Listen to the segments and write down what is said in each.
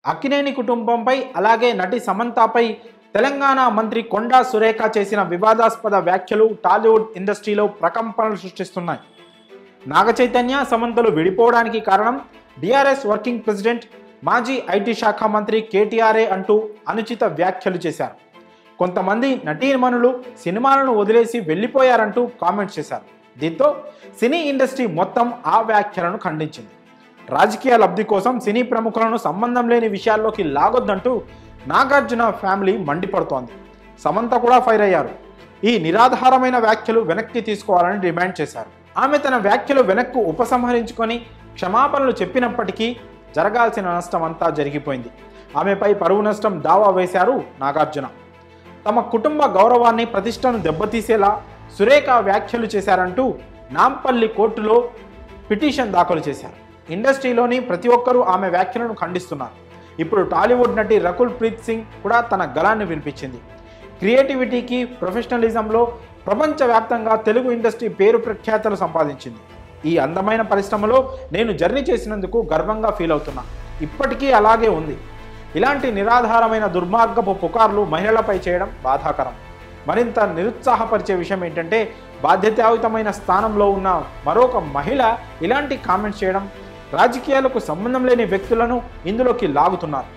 అక్కినేని కుటుంబంపై అలాగే నటి సమంతపై తెలంగాణ మంత్రి కొండా సురేఖ చేసిన వివాదాస్పద వ్యాఖ్యలు టాలీవుడ్ ఇండస్ట్రీలో ప్రకంపనలు సృష్టిస్తున్నాయి. నాగచైతన్య సమంతలు విడిపోవడానికి కారణం టీఆర్ఎస్ వర్కింగ్ ప్రెసిడెంట్ మాజీ ఐటీ శాఖ మంత్రి కేటీఆర్ఏ అంటూ అనుచిత వ్యాఖ్యలు చేశారు. కొంతమంది నటీమణులు సినిమాలను వదిలేసి వెళ్ళిపోయారంటూ కామెంట్స్ చేశారు. దీంతో సినీ ఇండస్ట్రీ మొత్తం ఆ వ్యాఖ్యలను ఖండించింది. రాజకీయ లబ్ధి కోసం సినీ ప్రముఖులను సంబంధం లేని విషయాల్లోకి లాగొద్దంటూ నాగార్జున ఫ్యామిలీ మండిపడుతోంది. సమంత కూడా ఫైర్ అయ్యారు. ఈ నిరాధారమైన వ్యాఖ్యలు వెనక్కి తీసుకోవాలని డిమాండ్ చేశారు. ఆమె తన వ్యాఖ్యలు వెనక్కు ఉపసంహరించుకొని క్షమాపణలు చెప్పినప్పటికీ జరగాల్సిన నష్టం అంతా జరిగిపోయింది. ఆమెపై పరువు నష్టం దావా వేశారు నాగార్జున. తమ కుటుంబ గౌరవాన్ని ప్రతిష్టను దెబ్బతీసేలా సురేఖ వ్యాఖ్యలు చేశారంటూ నాంపల్లి కోర్టులో పిటిషన్ దాఖలు చేశారు. ఇండస్ట్రీలోని ప్రతి ఒక్కరూ ఆమె వ్యాఖ్యలను ఖండిస్తున్నారు. ఇప్పుడు టాలీవుడ్ నటి రకుల్ ప్రీత్ సింగ్ కూడా తన గళాన్ని వినిపించింది. క్రియేటివిటీకి, ప్రొఫెషనలిజంలో ప్రపంచవ్యాప్తంగా తెలుగు ఇండస్ట్రీ పేరు ప్రఖ్యాతలు సంపాదించింది. ఈ అందమైన పరిశ్రమలో నేను జర్నీ చేసినందుకు గర్వంగా ఫీల్ అవుతున్నా. ఇప్పటికీ అలాగే ఉంది. ఇలాంటి నిరాధారమైన దుర్మార్గపు పుకార్లు మహిళలపై చేయడం బాధాకరం. మరింత నిరుత్సాహపరిచే విషయం ఏంటంటే బాధ్యతాయుతమైన స్థానంలో ఉన్న మరొక మహిళ ఇలాంటి కామెంట్స్ చేయడం, రాజకీయాలకు సంబంధం లేని వ్యక్తులను ఇందులోకి లాగుతున్నారు.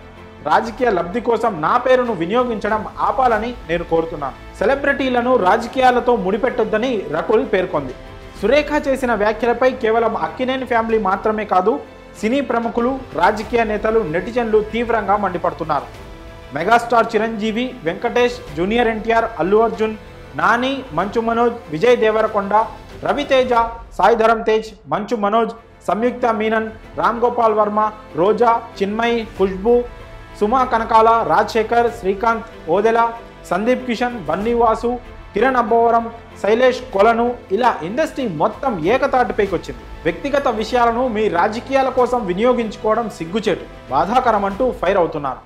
రాజకీయ లబ్ధి కోసం నా పేరును వినియోగించడం ఆపాలని నేను కోరుతున్నాను. సెలబ్రిటీలను రాజకీయాలతో ముడిపెట్టొద్దని రకుల్ పేర్కొంది. సురేఖ చేసిన వ్యాఖ్యలపై కేవలం అక్కినేని ఫ్యామిలీ మాత్రమే కాదు, సినీ ప్రముఖులు, రాజకీయ నేతలు, నెటిజన్లు తీవ్రంగా మండిపడుతున్నారు. మెగాస్టార్ చిరంజీవి, వెంకటేష్, జూనియర్ ఎన్టీఆర్, అల్లు అర్జున్, నాని, మంచు మనోజ్, విజయ్ దేవరకొండ, రవితేజ, సాయి ధరమ్ తేజ్, మంచు మనోజ్, సంయుక్త మీనన్, రామ్ గోపాల్ వర్మ, రోజా, చిన్మయి, ఖుష్బూ, సుమా కనకాల, రాజశేఖర్, శ్రీకాంత్, ఓదెల, సందీప్ కిషన్, బన్నీవాసు, కిరణ్ అబ్బవరం, శైలేష్ కొలను, ఇలా ఇండస్ట్రీ మొత్తం ఏకతాటిపైకి వచ్చింది. వ్యక్తిగత విషయాలను మీ రాజకీయాల కోసం వినియోగించుకోవడం సిగ్గుచేటు, బాధాకరం అంటూ ఫైర్ అవుతున్నారు.